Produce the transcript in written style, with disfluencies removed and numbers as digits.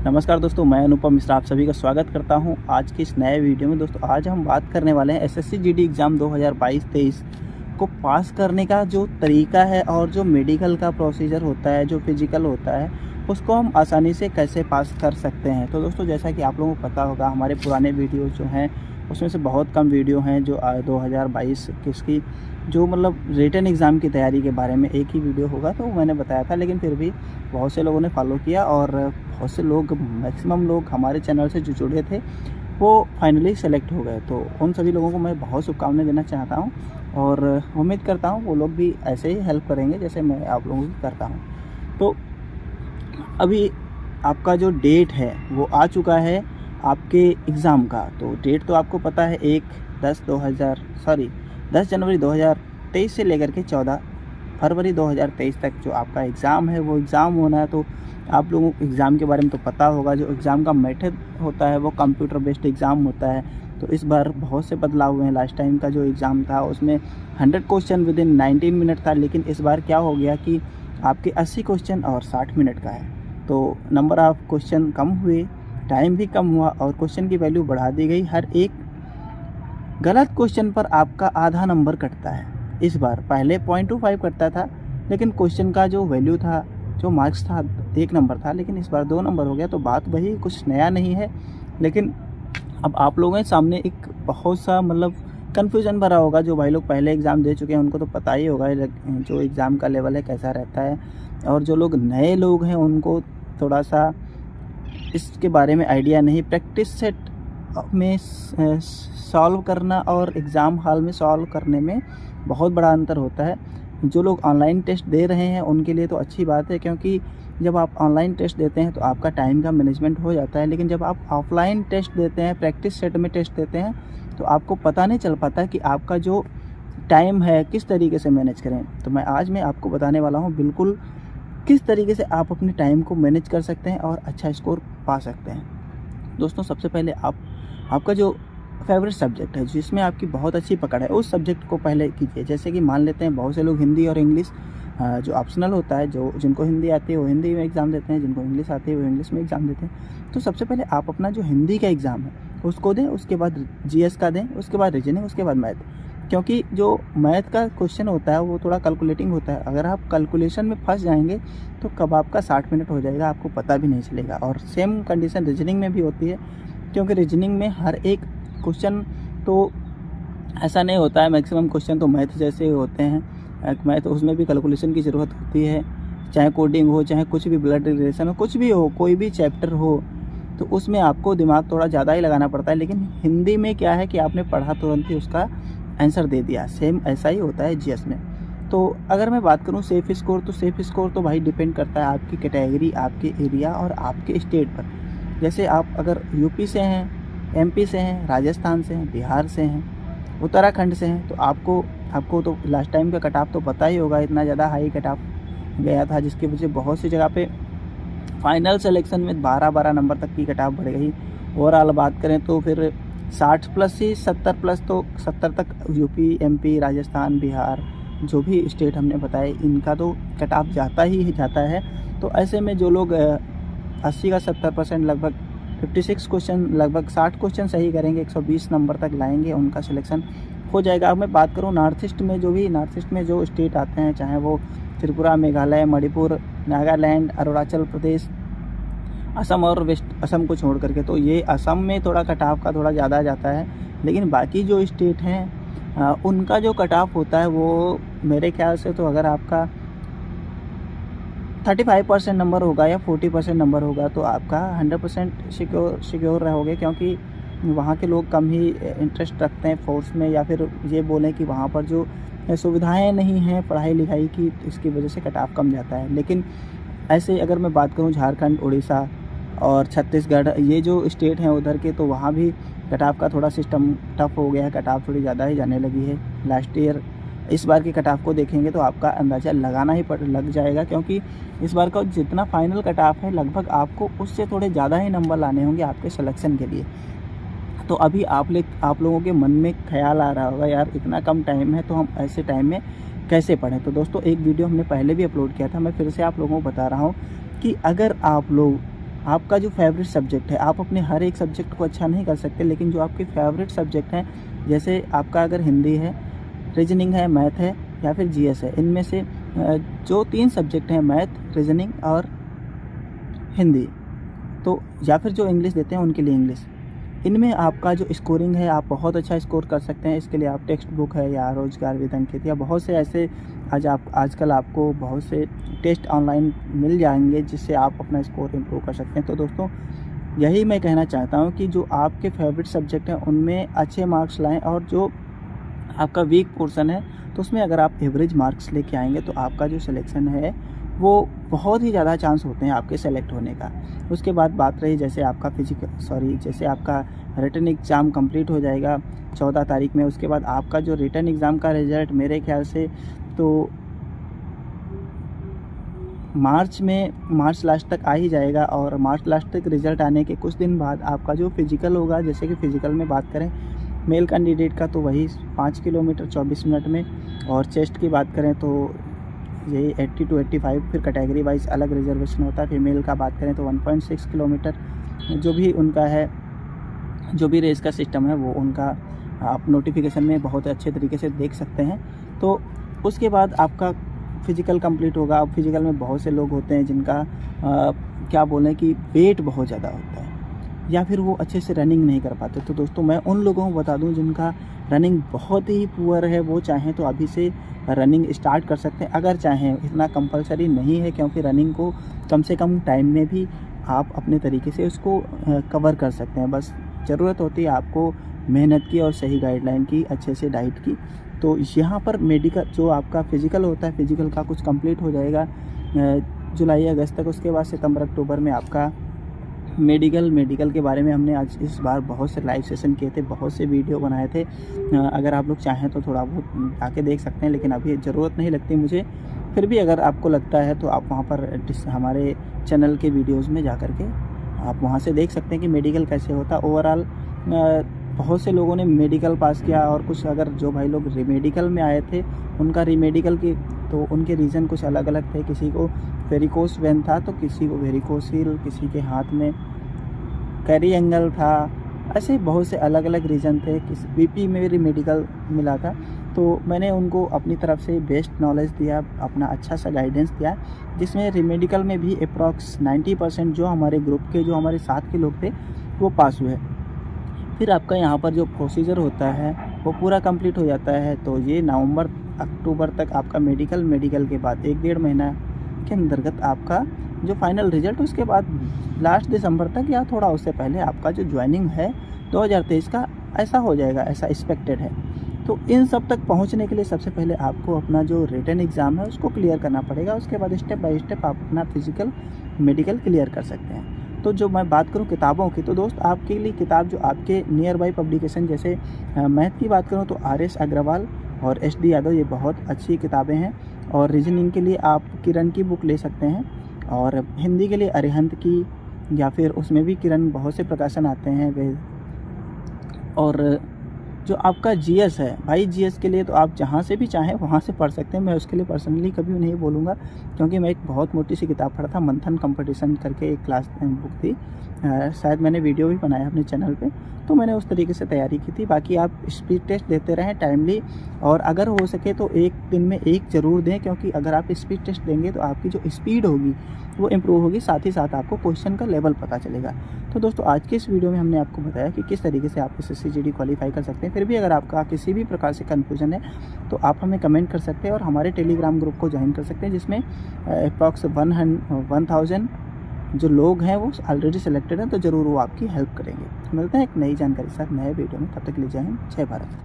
नमस्कार दोस्तों, मैं अनुपम मिश्रा आप सभी का स्वागत करता हूं आज के इस नए वीडियो में। दोस्तों आज हम बात करने वाले हैं एसएससी जीडी एग्ज़ाम 2022-23 को पास करने का जो तरीका है और जो मेडिकल का प्रोसीजर होता है, जो फिजिकल होता है, उसको हम आसानी से कैसे पास कर सकते हैं। तो दोस्तों जैसा कि आप लोगों को पता होगा, हमारे पुराने वीडियो जो हैं उसमें से बहुत कम वीडियो हैं जो 2022 किसकी जो मतलब रिटन एग्ज़ाम की तैयारी के बारे में एक ही वीडियो होगा तो मैंने बताया था। लेकिन फिर भी बहुत से लोगों ने फॉलो किया और बहुत से लोग, मैक्सिमम लोग हमारे चैनल से जो जुड़े थे वो फाइनली सेलेक्ट हो गए। तो उन सभी लोगों को मैं बहुत शुभकामनाएं देना चाहता हूं और उम्मीद करता हूं वो लोग भी ऐसे ही हेल्प करेंगे जैसे मैं आप लोगों की करता हूं। तो अभी आपका जो डेट है वो आ चुका है आपके एग्ज़ाम का। तो डेट तो आपको पता है 10 जनवरी 2023 से लेकर के 14 फरवरी 2023 तक जो आपका एग्ज़ाम है वो एग्ज़ाम होना है। तो आप लोगों को एग्ज़ाम के बारे में तो पता होगा, जो एग्ज़ाम का मेथड होता है वो कंप्यूटर बेस्ड एग्ज़ाम होता है। तो इस बार बहुत से बदलाव हुए हैं। लास्ट टाइम का जो एग्ज़ाम था उसमें 100 क्वेश्चन विदिन 19 मिनट था, लेकिन इस बार क्या हो गया कि आपके 80 क्वेश्चन और 60 मिनट का है। तो नंबर ऑफ़ क्वेश्चन कम हुए, टाइम भी कम हुआ और क्वेश्चन की वैल्यू बढ़ा दी गई। हर एक गलत क्वेश्चन पर आपका आधा नंबर कटता है इस बार। पहले 0.25 कटता था, लेकिन क्वेश्चन का जो वैल्यू था, जो मार्क्स था, 1 नंबर था, लेकिन इस बार 2 नंबर हो गया। तो बात वही, कुछ नया नहीं है। लेकिन अब आप लोगों के सामने एक बहुत सा मतलब कन्फ्यूज़न भरा होगा। जो भाई लोग पहले एग्ज़ाम दे चुके हैं उनको तो पता ही होगा जो एग्ज़ाम का लेवल है कैसा रहता है, और जो लोग नए लोग हैं उनको थोड़ा सा इसके बारे में आइडिया नहीं। प्रैक्टिस सेट में सॉल्व करना और एग्ज़ाम हॉल में सॉल्व करने में बहुत बड़ा अंतर होता है। जो लोग ऑनलाइन टेस्ट दे रहे हैं उनके लिए तो अच्छी बात है, क्योंकि जब आप ऑनलाइन टेस्ट देते हैं तो आपका टाइम का मैनेजमेंट हो जाता है। लेकिन जब आप ऑफलाइन टेस्ट देते हैं, प्रैक्टिस सेट में टेस्ट देते हैं, तो आपको पता नहीं चल पाता कि आपका जो टाइम है किस तरीके से मैनेज करें। तो मैं आपको बताने वाला हूँ बिल्कुल किस तरीके से आप अपने टाइम को मैनेज कर सकते हैं और अच्छा स्कोर पा सकते हैं। दोस्तों सबसे पहले आपका जो फेवरेट सब्जेक्ट है, जिसमें आपकी बहुत अच्छी पकड़ है, उस सब्जेक्ट को पहले कीजिए। जैसे कि मान लेते हैं बहुत से लोग हिंदी और इंग्लिश जो ऑप्शनल होता है, जो जिनको हिंदी आती है वो हिंदी में एग्ज़ाम देते हैं, जिनको इंग्लिश आती है वो इंग्लिश में एग्ज़ाम देते हैं। तो सबसे पहले आप अपना जो हिंदी का एग्ज़ाम है उसको दें, उसके बाद जीएस का दें, उसके बाद रीजनिंग, उसके बाद मैथ। क्योंकि जो मैथ का क्वेश्चन होता है वो थोड़ा कैलकुलेटिंग होता है। अगर आप कैलकुलेशन में फंस जाएंगे तो कब आपका 60 मिनट हो जाएगा आपको पता भी नहीं चलेगा। और सेम कंडीशन रीजनिंग में भी होती है, क्योंकि रीजनिंग में हर एक क्वेश्चन तो ऐसा नहीं होता है। मैक्सिमम क्वेश्चन तो मैथ जैसे होते हैं। मैथ उसमें भी कैलकुलेशन की ज़रूरत होती है, चाहे कोडिंग हो, चाहे कुछ भी ब्लड रिलेशन हो, कुछ भी हो, कोई भी चैप्टर हो, तो उसमें आपको दिमाग थोड़ा ज़्यादा ही लगाना पड़ता है। लेकिन हिंदी में क्या है कि आपने पढ़ा तुरंत ही उसका आंसर दे दिया। सेम ऐसा ही होता है जीएस में। तो अगर मैं बात करूं सेफ़ स्कोर, तो सेफ़ स्कोर तो भाई डिपेंड करता है आपकी कैटेगरी, आपके एरिया और आपके स्टेट पर। जैसे आप अगर यूपी से हैं, एमपी से हैं, राजस्थान से हैं, बिहार से हैं, उत्तराखंड से हैं, तो आपको तो लास्ट टाइम का कट ऑफ तो पता ही होगा। इतना ज़्यादा हाई कट ऑफ गया था जिसकी वजह से बहुत सी जगह पे फाइनल सिलेक्शन में 12-12 नंबर तक की कट ऑफ बढ़ गई। ओवरऑल बात करें तो फिर 60 प्लस ही 70 प्लस, तो 70 तक यूपी, एमपी, राजस्थान, बिहार, जो भी स्टेट हमने बताए इनका तो कट ऑफ जाता ही जाता है। तो ऐसे में जो लोग 80 का 70% लगभग 56 क्वेश्चन, लगभग 60 क्वेश्चन सही करेंगे, 120 नंबर तक लाएंगे, उनका सिलेक्शन हो जाएगा। अब मैं बात करूँ नॉर्थ ईस्ट में जो स्टेट आते हैं, चाहे वो त्रिपुरा, मेघालय, मणिपुर, नागालैंड, अरुणाचल प्रदेश, असम और वेस्ट असम को छोड़ करके, तो ये असम में थोड़ा कट ऑफ का थोड़ा ज़्यादा जाता है। लेकिन बाकी जो स्टेट हैं उनका जो कट ऑफ होता है वो मेरे ख्याल से तो अगर आपका 35% नंबर होगा या 40% नंबर होगा तो आपका 100% सिक्योर रहोगे। क्योंकि वहाँ के लोग कम ही इंटरेस्ट रखते हैं फोर्स में, या फिर ये बोलें कि वहाँ पर जो सुविधाएं नहीं हैं पढ़ाई लिखाई की, इसकी वजह से कट ऑफ कम जाता है। लेकिन ऐसे अगर मैं बात करूँ झारखंड, उड़ीसा और छत्तीसगढ़, ये जो स्टेट हैं उधर के, तो वहाँ भी कट ऑफ का थोड़ा सिस्टम टफ हो गया है। कट ऑफ थोड़ी ज़्यादा ही जाने लगी है लास्ट ईयर। इस बार की कट ऑफ को देखेंगे तो आपका अंदाज़ा लगाना ही लग जाएगा, क्योंकि इस बार का जितना फाइनल कट ऑफ है लगभग आपको उससे थोड़े ज़्यादा ही नंबर लाने होंगे आपके सिलेक्शन के लिए। तो अभी आप लोगों के मन में ख्याल आ रहा होगा, यार इतना कम टाइम है तो हम ऐसे टाइम में कैसे पढ़ें। तो दोस्तों एक वीडियो हमने पहले भी अपलोड किया था, मैं फिर से आप लोगों को बता रहा हूँ कि अगर आप लोग आपका जो फेवरेट सब्जेक्ट है, आप अपने हर एक सब्जेक्ट को अच्छा नहीं कर सकते, लेकिन जो आपके फेवरेट सब्जेक्ट हैं, जैसे आपका अगर हिंदी है, रीजनिंग है, मैथ है या फिर जीएस है, इनमें से जो 3 सब्जेक्ट हैं, मैथ, रीजनिंग और हिंदी, तो या फिर जो इंग्लिश देते हैं उनके लिए इंग्लिश, इनमें आपका जो स्कोरिंग है आप बहुत अच्छा स्कोर कर सकते हैं। इसके लिए आप टेक्स्ट बुक है या रोजगार विद अंकित या बहुत से ऐसे आजकल आपको बहुत से टेस्ट ऑनलाइन मिल जाएंगे जिससे आप अपना स्कोर इम्प्रूव कर सकते हैं। तो दोस्तों, यही मैं कहना चाहता हूं कि जो आपके फेवरेट सब्जेक्ट हैं उनमें अच्छे मार्क्स लाएं, और जो आपका वीक पोर्शन है तो उसमें अगर आप एवरेज मार्क्स लेके आएंगे तो आपका जो सिलेक्शन है वो बहुत ही ज़्यादा चांस होते हैं आपके सेलेक्ट होने का। उसके बाद बात रही जैसे आपका जैसे आपका रिटन एग्ज़ाम कंप्लीट हो जाएगा 14 तारीख में, उसके बाद आपका जो रिटन एग्ज़ाम का रिज़ल्ट मेरे ख्याल से तो मार्च लास्ट तक आ ही जाएगा। और मार्च लास्ट तक रिज़ल्ट आने के कुछ दिन बाद आपका जो फिज़िकल होगा, जैसे कि फ़िज़िकल में बात करें मेल कैंडिडेट का तो वही 5 किलोमीटर 24 मिनट में, और चेस्ट की बात करें तो यही 80 to 85, फिर कैटेगरी वाइज अलग रिजर्वेशन होता है। फीमेल का बात करें तो 1.6 किलोमीटर, जो भी उनका है, जो भी रेस का सिस्टम है वो उनका आप नोटिफिकेशन में बहुत अच्छे तरीके से देख सकते हैं। तो उसके बाद आपका फ़िज़िकल कंप्लीट होगा। अब फिज़िकल में बहुत से लोग होते हैं जिनका क्या बोलें कि वेट बहुत ज़्यादा होता है या फिर वो अच्छे से रनिंग नहीं कर पाते। तो दोस्तों, मैं उन लोगों को बता दूं जिनका रनिंग बहुत ही पुअर है, वो चाहें तो अभी से रनिंग स्टार्ट कर सकते हैं अगर चाहें। इतना कंपलसरी नहीं है, क्योंकि रनिंग को कम से कम टाइम में भी आप अपने तरीके से उसको कवर कर सकते हैं। बस ज़रूरत होती है आपको मेहनत की और सही गाइडलाइन की, अच्छे से डाइट की। तो यहाँ पर मेडिकल जो आपका फ़िज़िकल होता है, फ़िज़िकल का कुछ कंप्लीट हो जाएगा जुलाई अगस्त तक। उसके बाद सितंबर अक्टूबर में आपका मेडिकल के बारे में हमने आज इस बार बहुत से लाइव सेशन किए थे, बहुत से वीडियो बनाए थे। अगर आप लोग चाहें तो थोड़ा बहुत आके देख सकते हैं, लेकिन अभी ज़रूरत नहीं लगती मुझे। फिर भी अगर आपको लगता है तो आप वहाँ पर हमारे चैनल के वीडियोज़ में जा कर के आप वहाँ से देख सकते हैं कि मेडिकल कैसे होता। ओवरऑल बहुत से लोगों ने मेडिकल पास किया, और कुछ अगर जो भाई लोग रीमेडिकल में आए थे उनका रीमेडिकल की तो उनके रीज़न कुछ अलग अलग थे। किसी को वेरिकोस वेन था तो किसी को वेरिकोसिल, किसी के हाथ में कैरी एंगल था, ऐसे बहुत से अलग अलग रीज़न थे। किसी बीपी में रीमेडिकल मिला था। तो मैंने उनको अपनी तरफ से बेस्ट नॉलेज दिया, अपना अच्छा सा गाइडेंस दिया, जिसमें रीमेडिकल में भी अप्रॉक्स 90% जो हमारे ग्रुप के, जो हमारे साथ के लोग थे वो पास हुए। फिर आपका यहाँ पर जो प्रोसीजर होता है वो पूरा कंप्लीट हो जाता है। तो ये नवंबर अक्टूबर तक आपका मेडिकल के बाद 1-1.5 महीना के अंतर्गत आपका जो फाइनल रिजल्ट, उसके बाद लास्ट दिसंबर तक या थोड़ा उससे पहले आपका जो ज्वाइनिंग है 2023 का ऐसा हो जाएगा, ऐसा एक्सपेक्टेड है। तो इन सब तक पहुंचने के लिए सबसे पहले आपको अपना जो रिटन एग्ज़ाम है उसको क्लियर करना पड़ेगा। उसके बाद स्टेप बाय स्टेप आप अपना फिज़िकल मेडिकल क्लियर कर सकते हैं। तो जो मैं बात करूं किताबों की, तो दोस्त आपके लिए किताब जो आपके नियर बाई पब्लिकेशन, जैसे मैथ की बात करूं तो RS अग्रवाल और SD यादव, ये बहुत अच्छी किताबें हैं। और रीजनिंग के लिए आप किरण की बुक ले सकते हैं, और हिंदी के लिए अरिहंत की, या फिर उसमें भी किरण बहुत से प्रकाशन आते हैं वे। और जो आपका GS है भाई, GS के लिए तो आप जहाँ से भी चाहें वहाँ से पढ़ सकते हैं। मैं उसके लिए पर्सनली कभी नहीं बोलूँगा, क्योंकि मैं एक बहुत मोटी सी किताब पढ़ा था, मंथन कंपटीशन करके एक क्लास बुक थी, शायद मैंने वीडियो भी बनाया अपने चैनल पे, तो मैंने उस तरीके से तैयारी की थी। बाकी आप स्पीड टेस्ट देते रहें टाइमली, और अगर हो सके तो एक दिन में एक ज़रूर दें, क्योंकि अगर आप स्पीड टेस्ट देंगे तो आपकी जो स्पीड होगी वो इम्प्रूव होगी, साथ ही साथ आपको क्वेश्चन का लेवल पता चलेगा। तो दोस्तों, आज के इस वीडियो में हमने आपको बताया कि किस तरीके से आप SSC GD क्वालिफाई कर सकते हैं। फिर भी अगर आपका किसी भी प्रकार से कन्फ्यूजन है तो आप हमें कमेंट कर सकते हैं, और हमारे टेलीग्राम ग्रुप को ज्वाइन कर सकते हैं, जिसमें अप्रॉक्स 1000 जो लोग हैं वो ऑलरेडी सिलेक्टेड हैं। तो ज़रूर वो आपकी हेल्प करेंगे। मिलते हैं एक नई जानकारी के साथ नए वीडियो में, तब तक ले जाएँ। जय भारत।